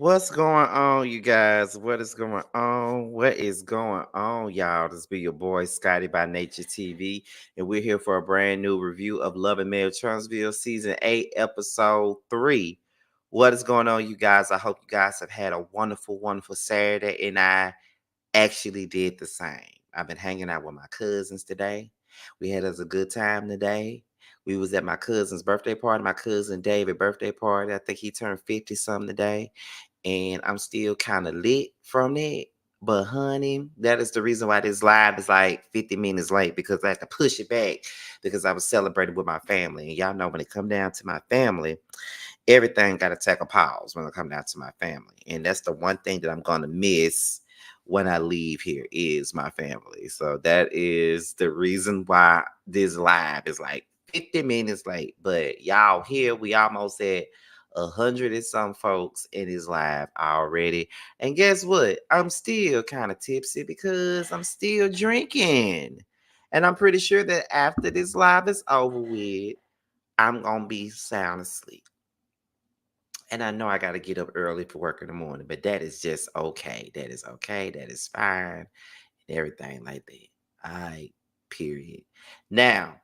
What's going on, you guys? What is going on? What is going on, y'all? This be your boy Scotty by Nature TV, and we're here for a brand new review of Love and Marriage Huntsville Season 8, Episode 3. What is going on, you guys? I hope you guys have had a wonderful, wonderful Saturday, and I actually did the same. I've been hanging out with my cousins today. We had us a good time today. We was at my cousin's birthday party, my cousin David birthday party. I think he turned 50 something today, and I'm still kind of lit from that. But honey, that is the reason why this live is like 50 minutes late, because I had to push it back because I was celebrating with my family. And y'all know when it come down to my family, everything got to take a pause when it come down to my family. And that's the one thing that I'm going to miss when I leave here is my family. So that is the reason why this live is like 50 minutes late. But y'all here, we almost at 100 and some folks in his live already. And guess what? I'm still kind of tipsy because I'm still drinking. And I'm pretty sure that after this live is over with, I'm going to be sound asleep. And I know I got to get up early for work in the morning, but that is just okay. That is okay. That is fine. And everything like that. All right. Period. Now,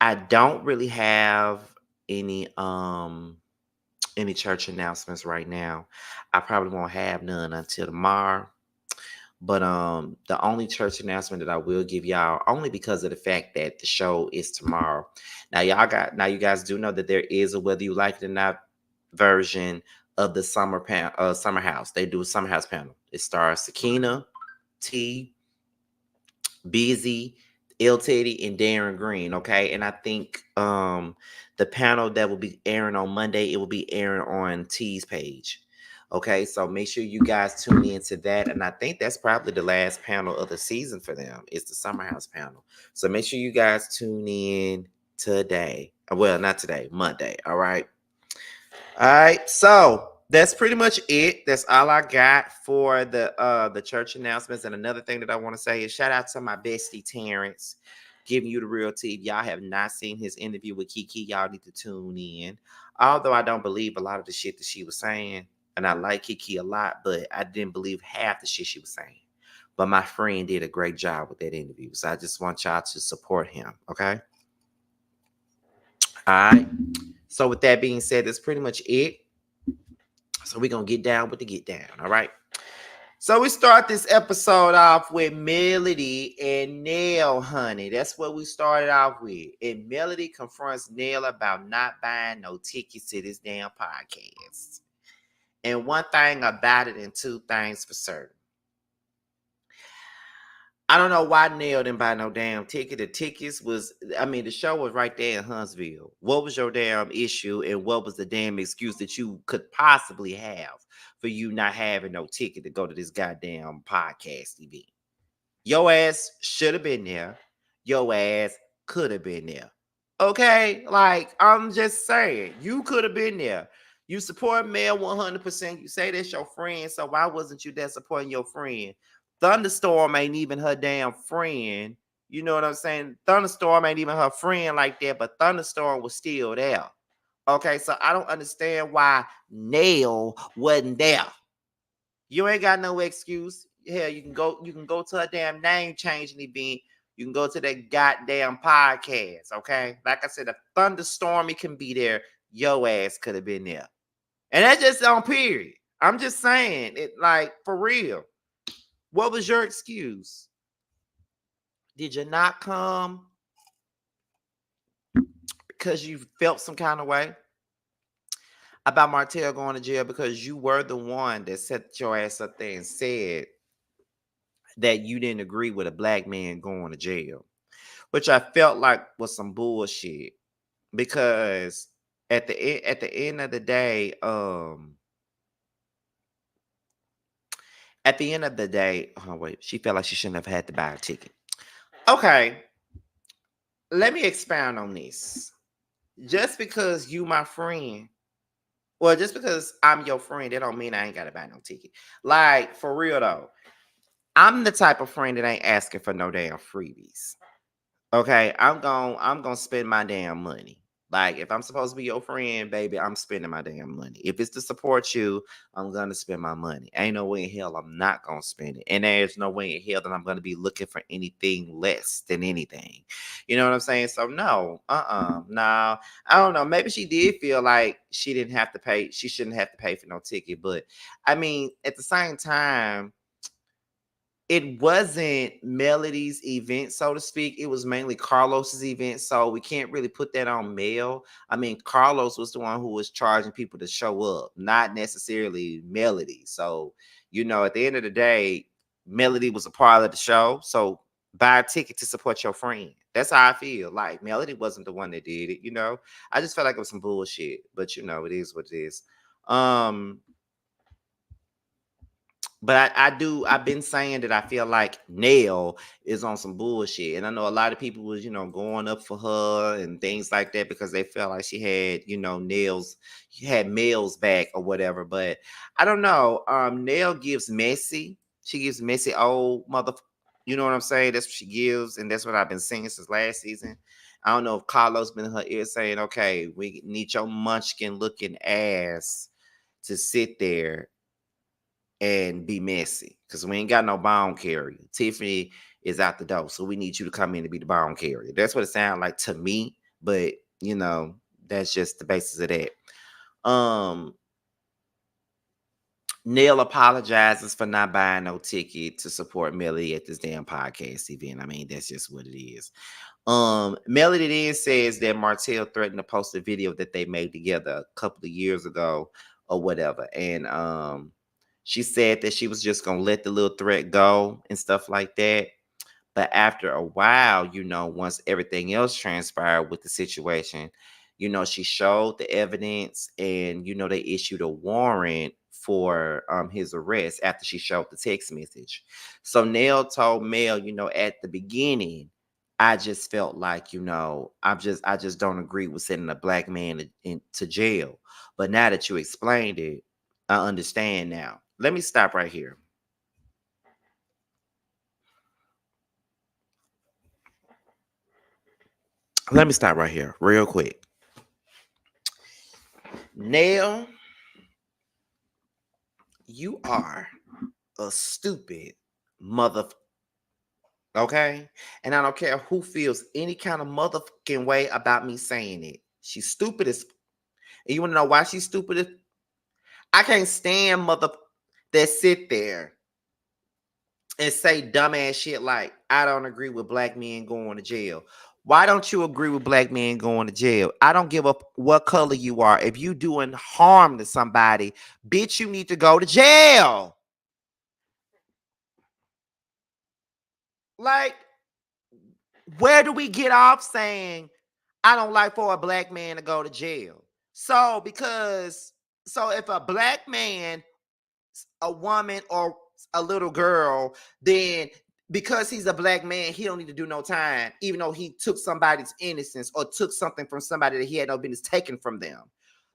I don't really have any any church announcements right now. I probably won't have none until tomorrow. But the only church announcement that I will give y'all, only because of the fact that the show is tomorrow. Now you guys do know that there is a whether you like it or not version of the summer house. They do a summer house panel. It stars Sakina, T, Busy, L Teddy, and Darren Green. Okay. And I think the panel that will be airing on Monday, it will be airing on T's page. Okay, so make sure you guys tune into that. And I think that's probably the last panel of the season for them. It's the Summer House panel. So make sure you guys tune in today. Well, not today, Monday. All right. All right. So that's pretty much it. That's all I got for the church announcements. And another thing that I want to say is shout out to my bestie Terrence, giving you the real tea. If y'all have not seen his interview with Kiki, y'all need to tune in. Although I don't believe a lot of the shit that she was saying, and I like Kiki a lot, but I didn't believe half the shit she was saying. But my friend did a great job with that interview. So I just want y'all to support him. Okay. All right. So with that being said, that's pretty much it. So we're gonna get down with the get down. All right. So we start this episode off with Melody and Nell, honey. That's what we started off with. And Melody confronts Nell about not buying no tickets to this damn podcast. And one thing about it, and two things for certain. I don't know why Nell didn't buy no damn ticket. The show was right there in Huntsville. What was your damn issue, and what was the damn excuse that you could possibly have for you not having no ticket to go to this goddamn podcast event? Your ass should have been there. Your ass could have been there. Okay? Like, I'm just saying, you could have been there. You support Mel 100%. You say that's your friend, so why wasn't you there supporting your friend? Thunderstorm ain't even her damn friend. You know what I'm saying? Thunderstorm ain't even her friend like that, but Thunderstorm was still there. Okay, so I don't understand why Nell wasn't there. You ain't got no excuse. Hell, you can go to a damn name changing event. You can go to that goddamn podcast. Okay. Like I said, a thunderstorm, it can be there. Your ass could have been there. And that's just on period. I'm just saying it, like, for real. What was your excuse? Did you not come because you felt some kind of way about Martel going to jail, because you were the one that set your ass up there and said that you didn't agree with a black man going to jail, which I felt like was some bullshit, because at the end of the day, oh wait, she felt like she shouldn't have had to buy a ticket. Okay, let me expound on this. Just because you my friend, well, just because I'm your friend, that don't mean I ain't gotta buy no ticket. Like, for real though, I'm the type of friend that ain't asking for no damn freebies. Okay, I'm gonna spend my damn money. Like, if I'm supposed to be your friend, baby, I'm spending my damn money. If it's to support you, I'm gonna spend my money. Ain't no way in hell I'm not gonna spend it. And there's no way in hell that I'm gonna be looking for anything less than anything. You know what I'm saying? So no, no. I don't know. Maybe she did feel like she didn't have to pay, she shouldn't have to pay for no ticket. But I mean, at the same time, it wasn't Melody's event, so to speak. It was mainly Carlos's event, so we can't really put that on Mel. I mean, Carlos was the one who was charging people to show up, not necessarily Melody. So, at the end of the day, Melody was a part of the show. So buy a ticket to support your friend. That's how I feel. Like Melody wasn't the one that did it. I just felt like it was some bullshit. But it is what it is. Um but I've been saying that I feel like Nell is on some bullshit. And I know a lot of people was, going up for her and things like that because they felt like she had, she had Mel's back or whatever. But I don't know. Nell gives messy. She gives messy old mother. You know what I'm saying? That's what she gives. And that's what I've been saying since last season. I don't know if Carlos been in her ear saying, okay, we need your munchkin looking ass to sit there and be messy because we ain't got no bond carrier. Tiffany is out the door, so we need you to come in to be the bond carrier. That's what it sounds like to me, but that's just the basis of that. Nell apologizes for not buying no ticket to support Melody at this damn podcast event. I mean, that's just what it is. Melody then says that Martel threatened to post a video that they made together a couple of years ago or whatever. And she said that she was just gonna let the little threat go and stuff like that. But after a while, once everything else transpired with the situation, she showed the evidence and, they issued a warrant for his arrest after she showed the text message. So Nell told Mel, at the beginning, I just felt like, I just don't agree with sending a black man into jail. But now that you explained it, I understand now. Let me stop right here. Let me stop right here real quick. Nell, you are a stupid mother. Okay? And I don't care who feels any kind of motherfucking way about me saying it. She's stupid as. And you want to know why she's stupid as? I can't stand mother that sit there and say dumbass shit like, I don't agree with black men going to jail. Why don't you agree with black men going to jail? I don't give up what color you are. If you doing harm to somebody, bitch, you need to go to jail. Like, where do we get off saying I don't like for a black man to go to jail? So if a black man, a woman, or a little girl, then because he's a black man, he don't need to do no time, even though he took somebody's innocence or took something from somebody that he had no business taken from them.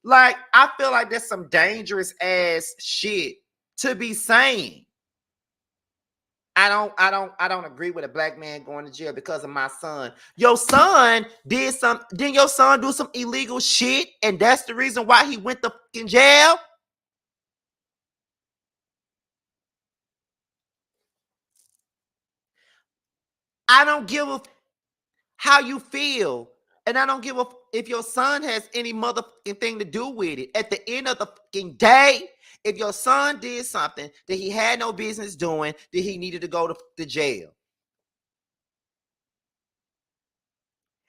Like, I feel like that's some dangerous ass shit to be saying. I don't agree with a black man going to jail because of my son. Your son didn't your son do some illegal shit, and that's the reason why he went to fucking jail? I don't give a how you feel. And I don't give a if your son has any motherfucking thing to do with it. At the end of the fucking day, if your son did something that he had no business doing, that he needed to go to the jail.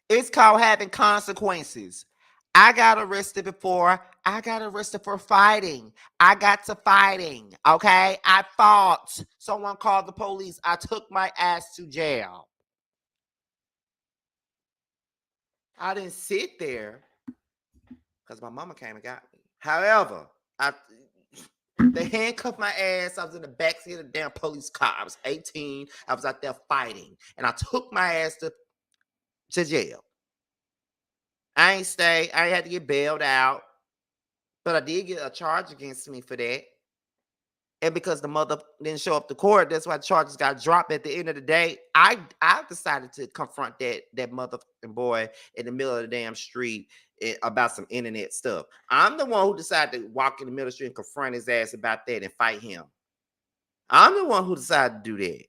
It's called having consequences. I got arrested before. I got arrested for fighting. I got to fighting. Okay. I fought. Someone called the police. I took my ass to jail. I didn't sit there because my mama came and got me. However, they handcuffed my ass. I was in the backseat of the damn police car. I was 18. I was out there fighting. And I took my ass to jail. I ain't stay. I ain't had to get bailed out. But I did get a charge against me for that. And because the mother didn't show up to court, that's why charges got dropped. At the end of the day, I decided to confront that motherfucking boy in the middle of the damn street about some internet stuff. I'm the one who decided to walk in the middle of the street and confront his ass about that and fight him. I'm the one who decided to do that.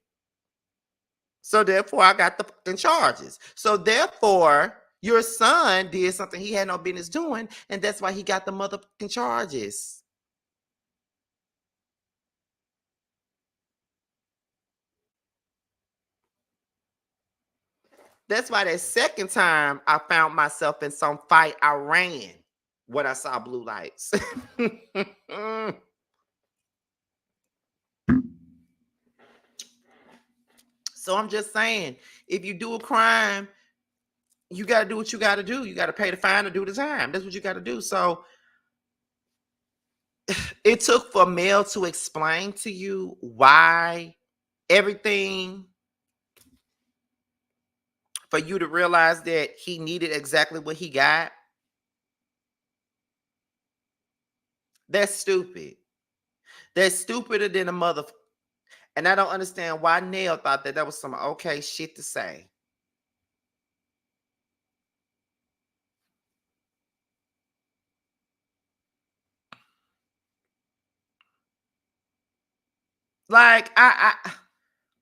So therefore, I got the fucking charges. So therefore, your son did something he had no business doing, and that's why he got the motherfucking charges. That's why that second time I found myself in some fight, I ran when I saw blue lights. So I'm just saying, if you do a crime, you got to do what you got to do. You got to pay the fine to do the time. That's what you got to do. So it took for Mel to explain to you why everything, for you to realize that he needed exactly what he got. That's stupid. That's stupider than a mother. And I don't understand why Nell thought that was some okay shit to say. Like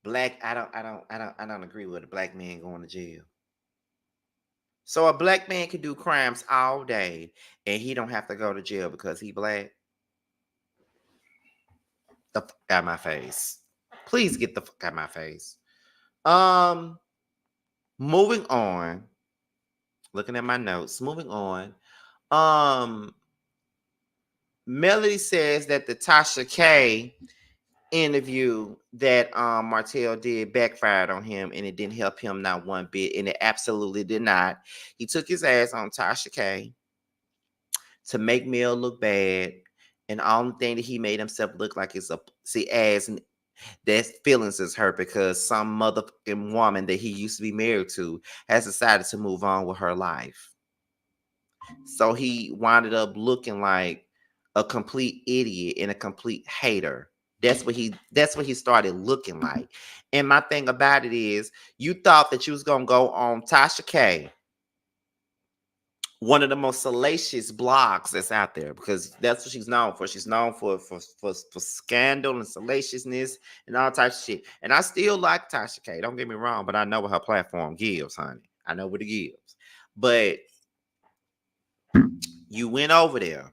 black, I don't agree with a black man going to jail. So a black man can do crimes all day and he don't have to go to jail because he black. The fuck out of my face. Please get the fuck out of my face. Um, moving on. Looking at my notes. Moving on. Melody says that the Tasha K interview that Martel did backfired on him and it didn't help him not one bit, and it absolutely did not. He took his ass on Tasha K to make Mel look bad, and the only thing that he made himself look like is a see ass, and that feelings is hurt because some motherfucking woman that he used to be married to has decided to move on with her life. So he winded up looking like a complete idiot and a complete hater. That's what he started looking like. And my thing about it is, you thought that you was gonna go on Tasha K, one of the most salacious blogs that's out there, because that's what she's known for. She's known for scandal and salaciousness and all types of shit. And I still like Tasha K. Don't get me wrong, but I know what her platform gives, honey. I know what it gives. But you went over there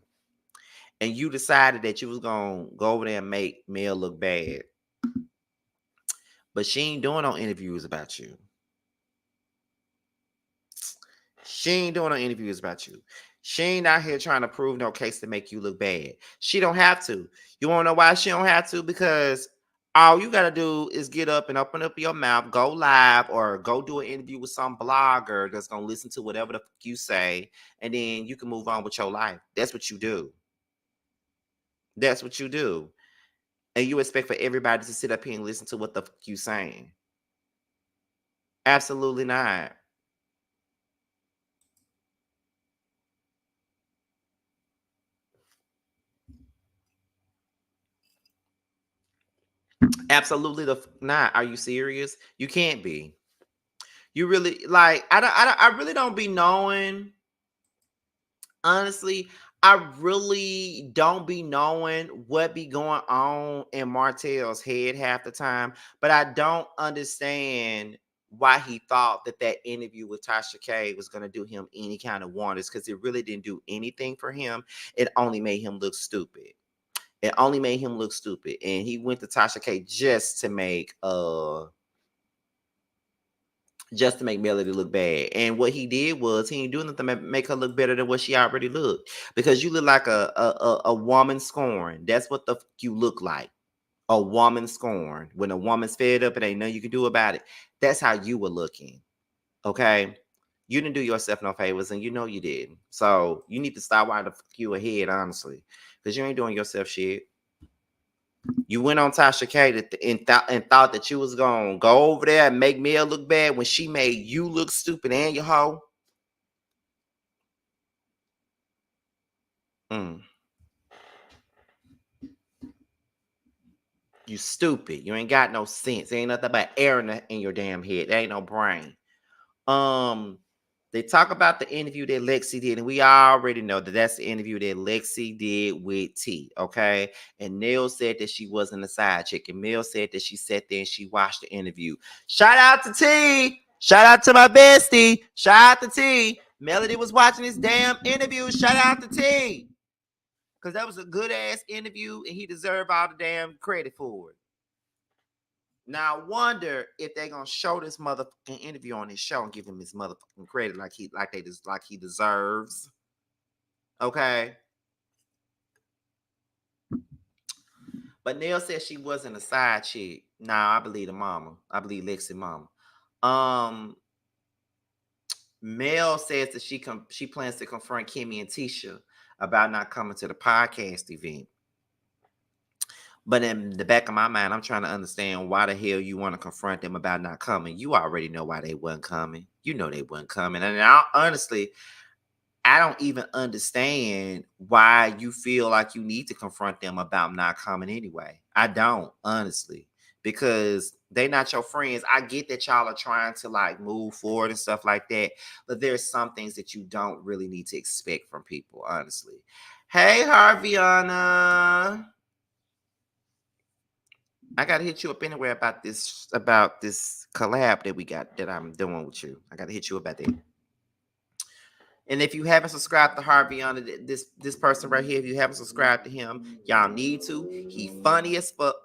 and you decided that you was gonna go over there and make Mel look bad. But she ain't doing no interviews about you. She ain't doing no interviews about you. She ain't out here trying to prove no case to make you look bad. She don't have to. You want to know why she don't have to? Because all you got to do is get up and open up your mouth, go live, or go do an interview with some blogger that's going to listen to whatever the fuck you say, and then you can move on with your life. That's what you do. That's what you do. And you expect for everybody to sit up here and listen to what the fuck you saying. Absolutely not. Absolutely not. Are you serious? You can't be. You really like I really don't be knowing. Honestly, I really don't be knowing what be going on in Martel's head half the time, but I don't understand why he thought that interview with Tasha K was going to do him any kind of wonders, because it really didn't do anything for him. It only made him look stupid. It only made him look stupid. And he went to Tasha K just to make Melody look bad. And what he did was he didn't do nothing to make her look better than what she already looked. Because you look like a woman scorned. That's what the you look like. A woman scorned. When a woman's fed up and ain't nothing you can do about it. That's how you were looking. Okay? You didn't do yourself no favors, and you know you didn't. So you need to stop why the fuck you ahead, honestly. Because you ain't doing yourself shit. You went on Tasha K and thought that you was gonna go over there and make Mel look bad when she made you look stupid and your hoe. Mm. You stupid. You ain't got no sense. Ain't nothing but air in your damn head. There ain't no brain. They talk about the interview that Lexi did, and we already know that that's the interview that Lexi did with T, okay? And Nell said that she wasn't a side chick, and Mel said that she sat there and she watched the interview. Shout out to T! Shout out to my bestie! Shout out to T! Melody was watching this damn interview. Shout out to T! Because that was a good-ass interview, and he deserved all the damn credit for it. Now I wonder if they're gonna show this motherfucking interview on his show and give him his motherfucking credit like he deserves. Okay. But Nell said she wasn't a side chick. Nah, I believe the mama. I believe Lexi mama. Mel says that she plans to confront Kimmy and Tisha about not coming to the podcast event. But in the back of my mind, I'm trying to understand why the hell you want to confront them about not coming. You already know why they wasn't coming. You know they wasn't coming. And honestly, I don't even understand why you feel like you need to confront them about not coming anyway. I don't, honestly, because they not your friends. I get that y'all are trying to like move forward and stuff like that, but there's some things that you don't really need to expect from people, honestly. Hey, Harviana. I gotta hit you up anyway about this collab that I'm doing with you. I gotta hit you about that. And if you haven't subscribed to Harvey on this person right here, if you haven't subscribed to him, y'all need to. He funny as fuck.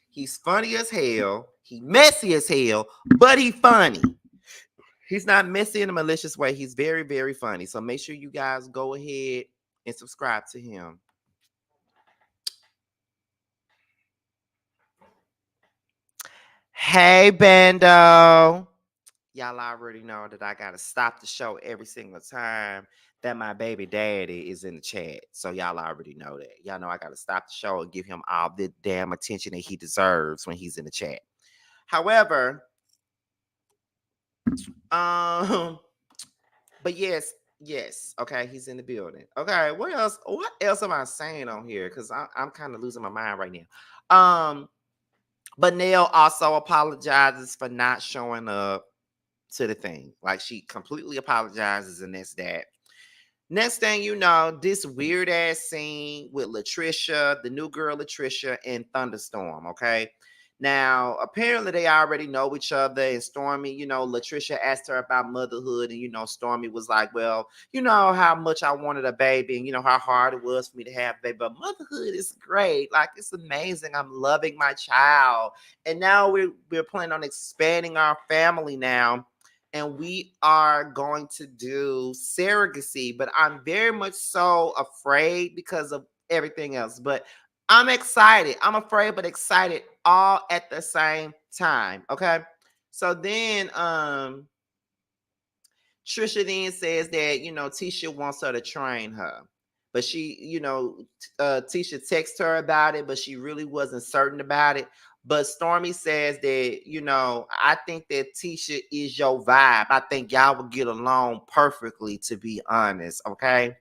He's funny as hell. He messy as hell, but he funny. He's not messy in a malicious way. He's very, very funny. So make sure you guys go ahead and subscribe to him. Hey, Bando. Y'all already know that I gotta stop the show every single time that my baby daddy is in the chat. So y'all already know that. Y'all know I gotta stop the show and give him all the damn attention that he deserves when he's in the chat. However, but yes, okay, he's in the building. Okay, what else am I saying on here? Because I'm kind of losing my mind right now. But Nell also apologizes for not showing up to the thing. Like she completely apologizes, and that's that. Next thing you know, this weird ass scene with Latricia, the new girl Latricia, and Thunderstorm. Okay. Now, apparently they already know each other. And Stormy, Latricia asked her about motherhood. And, Stormy was like, well, you know how much I wanted a baby and, how hard it was for me to have a baby. But motherhood is great. Like, it's amazing. I'm loving my child. And now we're planning on expanding our family now. And we are going to do surrogacy. But I'm very much so afraid because of everything else. But I'm excited. I'm afraid, but excited all at the same time. Okay. So then Trisha then says that, Tisha wants her to train her. But she, Tisha texted her about it, but she really wasn't certain about it. But Stormy says that, I think that Tisha is your vibe. I think y'all would get along perfectly, to be honest. Okay.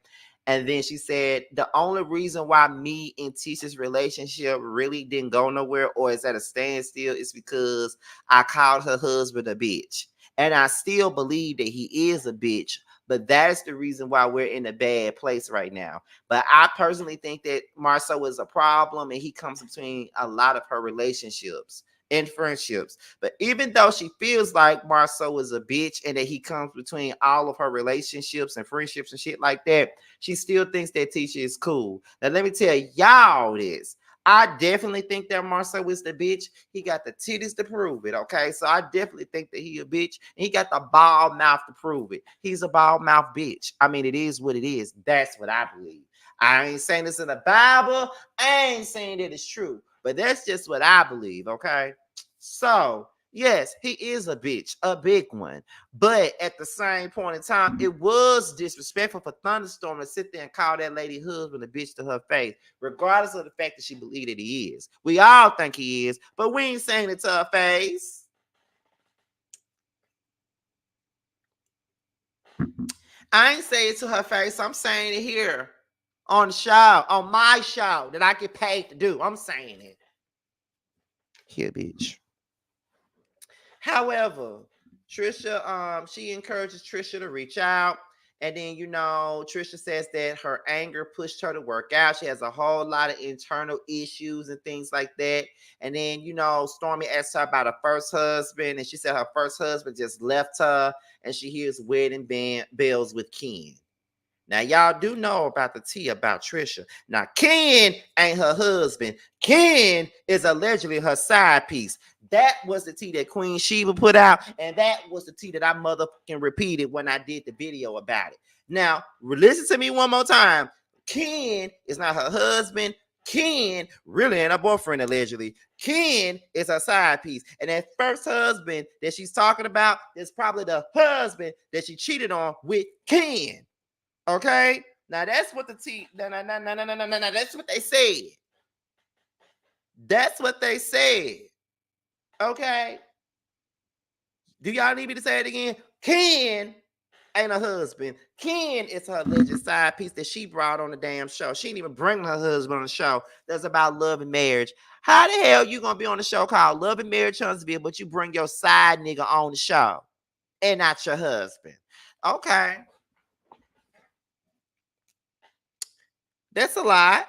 And then she said, the only reason why me and Tisha's relationship really didn't go nowhere or is at a standstill is because I called her husband a bitch. And I still believe that he is a bitch, but that is the reason why we're in a bad place right now. But I personally think that Marcel is a problem and he comes between a lot of her relationships and friendships. But even though she feels like Marcel is a bitch and that he comes between all of her relationships and friendships and shit like that, she still thinks that Tisha is cool. Now, let me tell y'all this. I definitely think that Marcel is the bitch. He got the titties to prove it, okay? So I definitely think that he a bitch. And he got the bald mouth to prove it. He's a bald mouth bitch. I mean, it is what it is. That's what I believe. I ain't saying this in the Bible. I ain't saying that it's true. But that's just what I believe, okay? So, yes, he is a bitch, a big one. But at the same point in time, it was disrespectful for Thunderstorm to sit there and call that lady husband a bitch to her face, regardless of the fact that she believed that he is. We all think he is, but we ain't saying it to her face. I ain't saying it to her face. I'm saying it here on the show, on my show that I get paid to do. I'm saying it. Here, bitch. However, Trisha, she encourages Trisha to reach out. And then, Trisha says that her anger pushed her to work out. She has a whole lot of internal issues and things like that. And then, Stormy asked her about her first husband. And she said her first husband just left her. And she hears wedding bells with Ken. Now, y'all do know about the tea about Trisha. Now, Ken ain't her husband. Ken is allegedly her side piece. That was the tea that Queen Sheba put out, and that was the tea that I motherfucking repeated when I did the video about it. Now, listen to me one more time. Ken is not her husband. Ken really ain't her boyfriend, allegedly. Ken is her side piece. And that first husband that she's talking about is probably the husband that she cheated on with Ken. Okay, now that's what the T. No. That's what they said. That's what they said. Okay. Do y'all need me to say it again? Ken ain't a husband. Ken is her alleged side piece that she brought on the damn show. She didn't even bring her husband on the show. That's about love and marriage. How the hell you gonna be on the show called Love and Marriage Huntsville, but you bring your side nigga on the show and not your husband? Okay. That's a lot.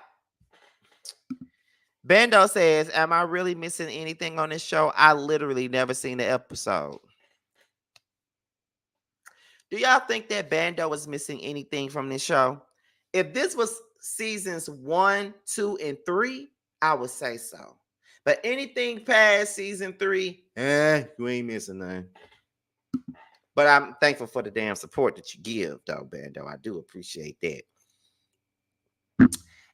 Bando says, am I really missing anything on this show? I literally never seen the episode. Do y'all think that Bando is missing anything from this show? If this was seasons 1, 2, and 3, I would say so. But anything past season 3, you ain't missing nothing. But I'm thankful for the damn support that you give, though, Bando. I do appreciate that.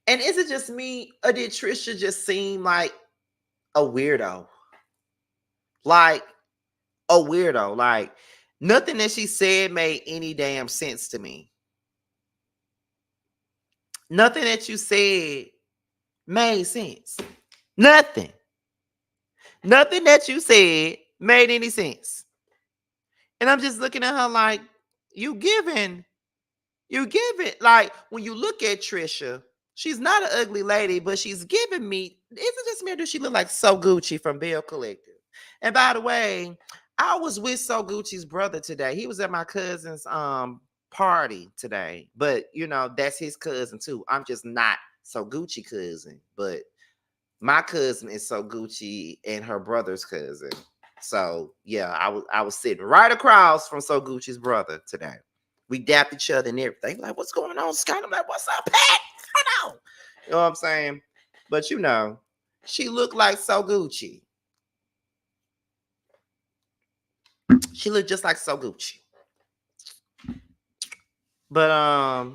And is it just me, or did Trisha just seem like a weirdo? Like a weirdo. Like nothing that she said made any damn sense to me. Nothing that you said made sense. Nothing. Nothing that you said made any sense. And I'm just looking at her like, you giving. Like when you look at Trisha, she's not an ugly lady, but she's giving me, is it just me or does she look like So Gucci from Bell Collective? And by the way, I was with So Gucci's brother today. He was at my cousin's party today. But that's his cousin too. I'm just not So Gucci cousin, but my cousin is So Gucci and her brother's cousin. So yeah, I was sitting right across from So Gucci's brother today. We dapped each other and everything. Like, what's going on, Scott? I'm like, what's up, Pat? Hold on. You know what I'm saying? But she looked like So Gucci. She looked just like So Gucci. But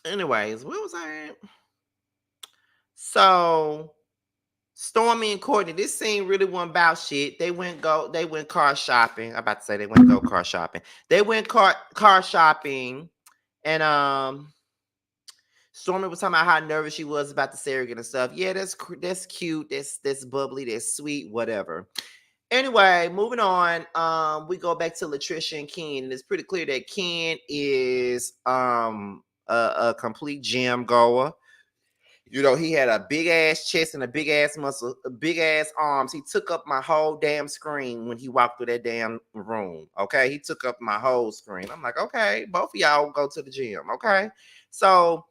anyways, where was I at? So Stormy and Courtney, this scene really wasn't about shit. They went car shopping. I'm about to say they went go car shopping. They went car shopping, and Stormy was talking about how nervous she was about the surrogate and stuff. Yeah, that's cute. That's bubbly. That's sweet. Whatever. Anyway, moving on. We go back to Latricia and Ken, and it's pretty clear that Ken is a complete gym goer. He had a big ass chest and a big ass muscle, big ass arms. He took up my whole damn screen when he walked through that damn room. Okay. He took up my whole screen. I'm like, okay, both of y'all go to the gym. Okay. So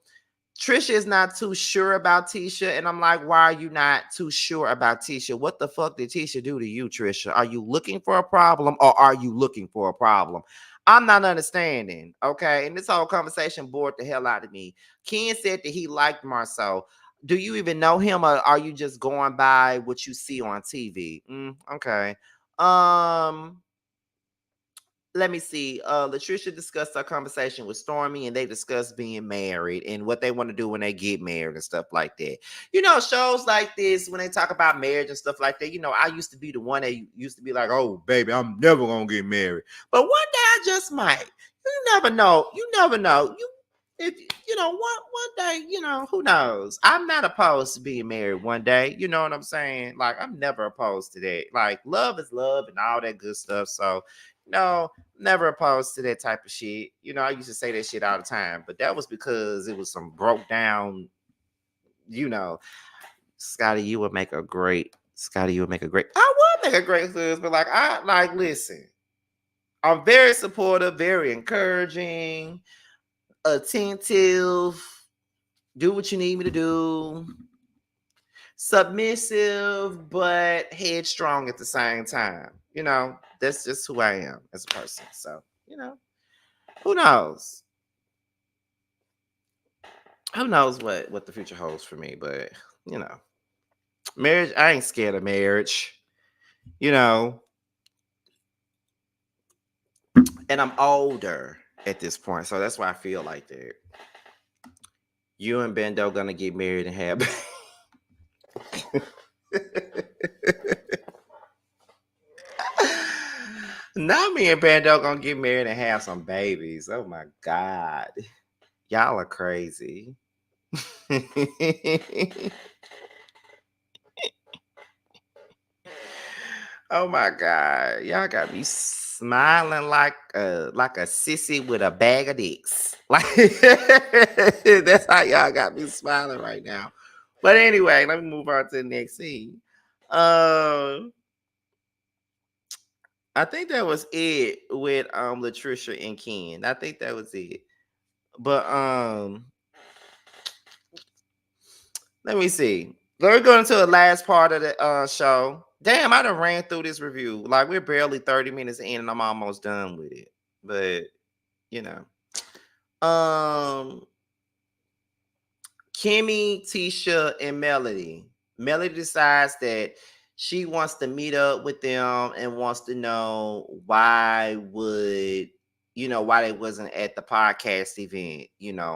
Trisha is not too sure about Tisha. And I'm like, why are you not too sure about Tisha? What the fuck did Tisha do to you, Trisha? Are you looking for a problem or are you looking for a problem? I'm not understanding. Okay. And this whole conversation bored the hell out of me. Ken said that he liked Marcel. Do you even know him or are you just going by what you see on TV? Okay. Let me see. Latricia discussed our conversation with Stormy and they discussed being married and what they want to do when they get married and stuff like that. Shows like this, when they talk about marriage and stuff like that, I used to be the one that used to be like, oh, baby, I'm never going to get married. But one day I just might. You never know. If one day, who knows? I'm not opposed to being married one day. You know what I'm saying? Like, I'm never opposed to that. Like, love is love and all that good stuff. So, never opposed to that type of shit. I used to say that shit all the time, but that was because it was some broke down, Scotty, you would make a great. I would make a great husband. Like I like. Listen, I'm very supportive, very encouraging, attentive. Do what you need me to do. Submissive, but headstrong at the same time. That's just who I am as a person. So, who knows? Who knows what the future holds for me? But you know, marriage. I ain't scared of marriage. You know, and I'm older at this point, so that's why I feel like that. You and Bendo gonna get married and have. Now me and Bando gonna get married and have some babies. Oh my god. Y'all are crazy. Oh my god. Y'all got me smiling like a sissy with a bag of dicks. Like that's how y'all got me smiling right now. But anyway, let me move on to the next scene. Um I think that was it with Latricia and Ken. I think that was it. But let me see. We're going to the last part of the show. Damn, I done ran through this review. Like we're barely 30 minutes in and I'm almost done with it. But you know. Um Kimmy, Tisha, and Melody. Melody decides that she wants to meet up with them and wants to know why they wasn't at the podcast event,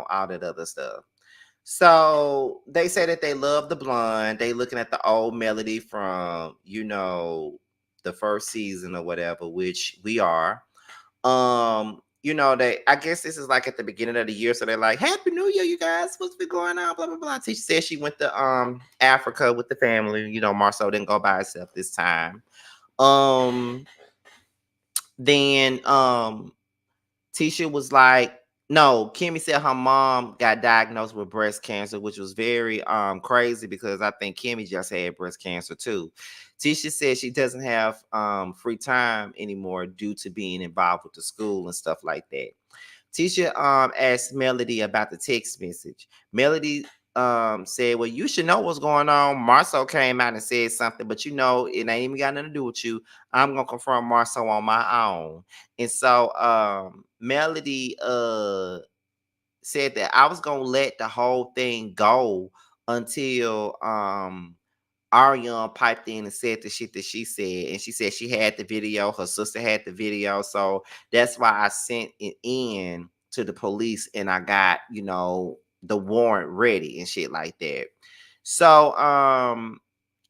all that other stuff. So they say that they love the blonde. They looking at the old Melody from, the first season or whatever, which we are. They I guess this is like at the beginning of the year, so they're like, Happy New Year, you guys. What's been going on? Blah blah blah. She said she went to Africa with the family. Marcel didn't go by herself this time. Then Tisha was like, no, Kimmy said her mom got diagnosed with breast cancer, which was very crazy because I think Kimmy just had breast cancer too. Tisha said she doesn't have free time anymore due to being involved with the school and stuff like that. Tisha asked Melody about the text message. Melody said, well, you should know what's going on. Marcel came out and said something, but it ain't even got nothing to do with you. I'm gonna confront Marcel on my own. And so Melody said that I was gonna let the whole thing go until Ariane piped in and said the shit that she said. And she said she had the video, her sister had the video. So that's why I sent it in to the police and I got, the warrant ready and shit like that. So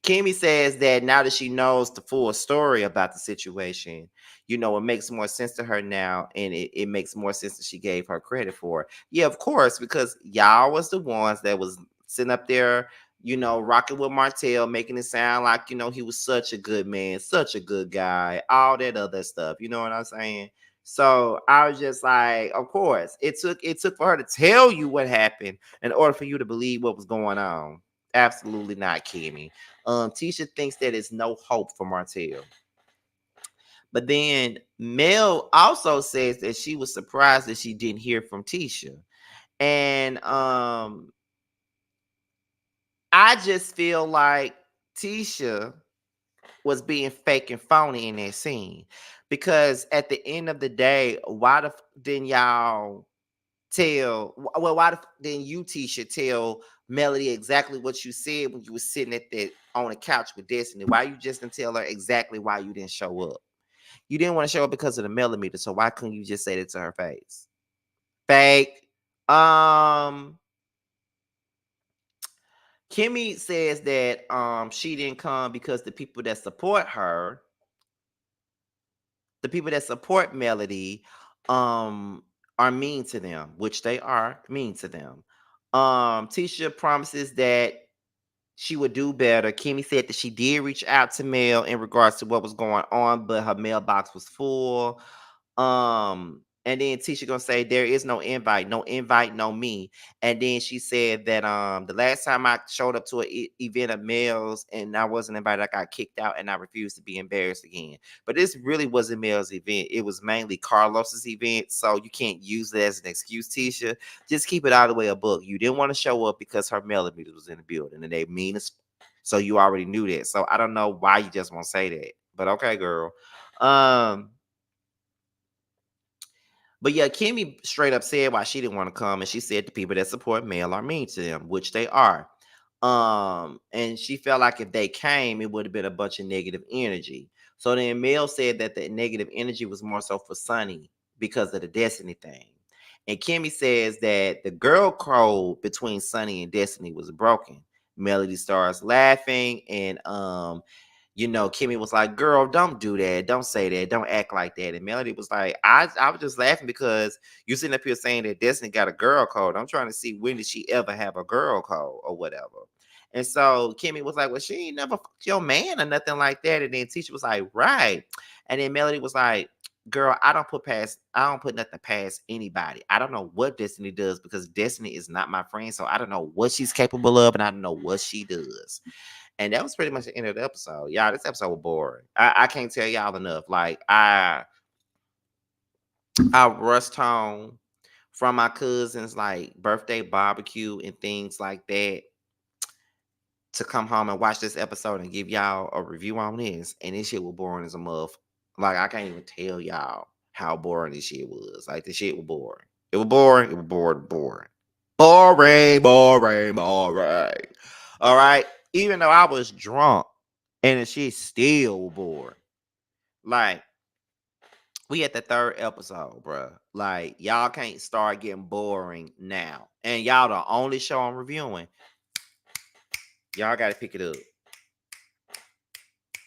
Kimmy says that now that she knows the full story about the situation, it makes more sense to her now, and it makes more sense that she gave her credit for it. Yeah, of course, because y'all was the ones that was sitting up there, rocking with Martel, making it sound like, he was such a good man, such a good guy, all that other stuff. You know what I'm saying? So I was just like, of course, it took for her to tell you what happened in order for you to believe what was going on. Absolutely not, Kimmy. Tisha thinks that it's no hope for Martel. But then Mel also says that she was surprised that she didn't hear from Tisha. And I just feel like Tisha was being fake and phony in that scene. Because at the end of the day, why didn't y'all didn't you, Tisha, tell Melody exactly what you said when you were sitting on the couch with Destiny? Why you just didn't tell her exactly why you didn't show up? You didn't want to show up because of the millimeter, so why couldn't you just say that to her face? Fake. Kimmy says that she didn't come because the people that support her, the people that support Melody, are mean to them, which they are mean to them. Tisha promises that she would do better. Kimmy said that she did reach out to Mel in regards to what was going on, but her mailbox was full. And then Tisha gonna say there is no invite, no me. And then she said that the last time I showed up to an event of males and I wasn't invited, I got kicked out and I refused to be embarrassed again. But this really wasn't Mel's event. It was mainly Carlos's event. So you can't use it as an excuse, Tisha. Just keep it out of the way a book. You didn't want to show up because her millimeters was in the building and they mean as so you already knew that. So I don't know why you just won't say that. But okay, girl. Um but yeah, Kimmy straight up said why she didn't want to come, and she said the people that support Mel are mean to them, which they are. And she felt like if they came, it would have been a bunch of negative energy. So then Mel said that the negative energy was more so for Sonny because of the Destiny thing. And Kimmy says that the girl code between Sonny and Destiny was broken. Melody starts laughing, and Kimmy was like, girl, don't do that. Don't say that. Don't act like that. And Melody was like, I was just laughing because you sitting up here saying that Destiny got a girl code. I'm trying to see when did she ever have a girl code or whatever. And so Kimmy was like, well, she ain't never fucked your man or nothing like that. And then Tisha was like, right. And then Melody was like, girl, I don't put nothing past anybody. I don't know what Destiny does because Destiny is not my friend. So I don't know what she's capable of and I don't know what she does. And that was pretty much the end of the episode. Y'all, this episode was boring. I can't tell y'all enough. Like I rushed home from my cousin's like birthday barbecue and things like that to come home and watch this episode and give y'all a review on this. And this shit was boring as a muff. Like I can't even tell y'all how boring this shit was. Like the shit was boring. It was boring. It was boring. Boring. Boring. Boring. Boring. All right. Even though I was drunk and the shit still boring. Like we at the third episode, bro. Like y'all can't start getting boring now. And y'all the only show I'm reviewing. Y'all got to pick it up.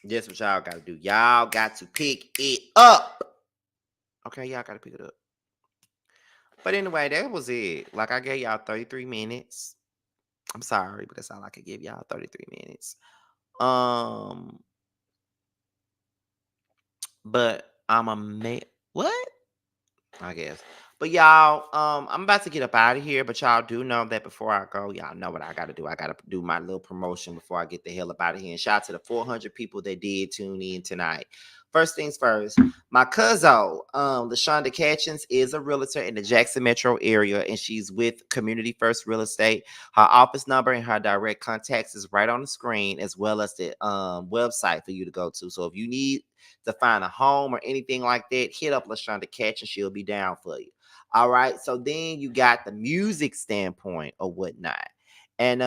That's what y'all got to do. Y'all got to pick it up. Okay, y'all got to pick it up. But anyway, that was it. Like I gave y'all 33 minutes. I'm sorry, but that's all I could give y'all, 33 minutes. But I'm a what? I guess. But y'all, I'm about to get up out of here. But y'all do know that before I go, y'all know what I gotta do. I gotta do my little promotion before I get the hell up out of here. And shout out to the 400 people that did tune in tonight. First things first, my cousin, LaShonda Catchins, is a realtor in the Jackson metro area, and she's with Community First Real Estate. Her office number and her direct contacts is right on the screen, as well as the website for you to go to. So if you need to find a home or anything like that, hit up LaShonda Catch and she'll be down for you. All right. So then you got the music standpoint or whatnot. And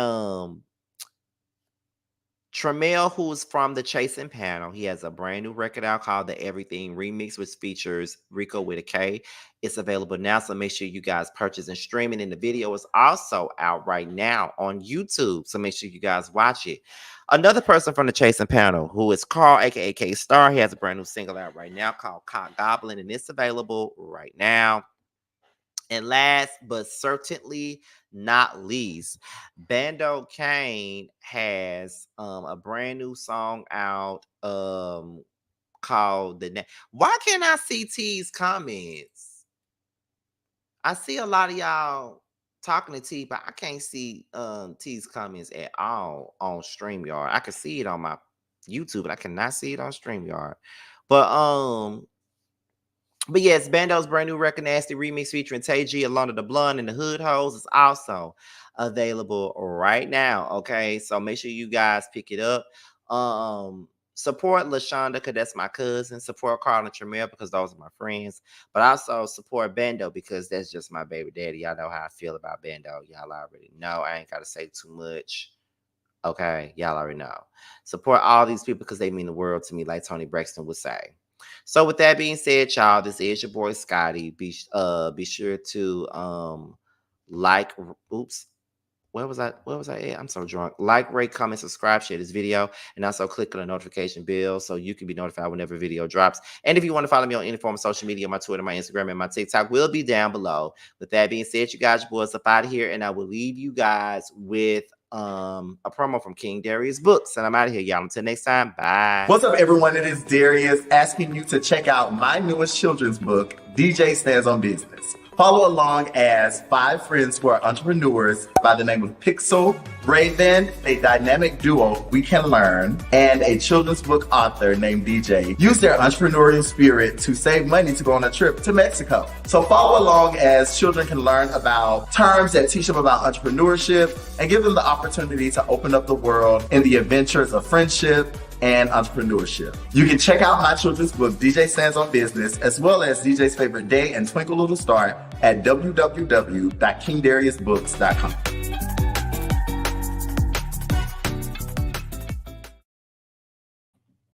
Tremel, who's from the Chasing Panel, he has a brand new record out called The Everything Remix, which features Rico with a K. It's available now, so make sure you guys purchase and stream it. And the video is also out right now on YouTube, so make sure you guys watch it. Another person from the Chasing Panel, who is Carl, aka K Star, he has a brand new single out right now called Cock Goblin, and it's available right now. And last but certainly not least, Bando Kane has a brand new song out called Why can't I see T's comments? I see a lot of y'all talking to T, but I can't see T's comments at all on StreamYard. I can see it on my YouTube, but I cannot see it on StreamYard. But yes, Bando's brand new record, Nasty Remix featuring Tay G, Alonda the Blonde, and the Hood Hoes is also available right now. Okay, so make sure you guys pick it up. Support LaShonda because that's my cousin. Support Carl and Tremel because those are my friends. But also support Bando because that's just my baby daddy. Y'all know how I feel about Bando. Y'all already know. I ain't got to say too much. Okay, y'all already know. Support all these people because they mean the world to me, like Tony Braxton would say. So with that being said, y'all, this is your boy Scotty. Be sure to like oops. Where was I at? I'm so drunk. Like, rate, comment, subscribe, share this video, and also click on the notification bell so you can be notified whenever a video drops. And if you want to follow me on any form of social media, my Twitter, my Instagram, and my TikTok will be down below. With that being said, you guys, boys, up out of here, and I will leave you guys with a promo from King Darius Books. And I'm out of here, y'all. Until next time, bye. What's up, everyone? It is Darius asking you to check out my newest children's book, DJ Stands on Business. Follow along as 5 friends who are entrepreneurs by the name of Pixel, Raven, a dynamic duo we can learn, and a children's book author named DJ use their entrepreneurial spirit to save money to go on a trip to Mexico. So follow along as children can learn about terms that teach them about entrepreneurship and give them the opportunity to open up the world in the adventures of friendship and entrepreneurship. You can check out my children's book, DJ Stands on Business, as well as DJ's Favorite Day and Twinkle Little Star at www.kingdariusbooks.com.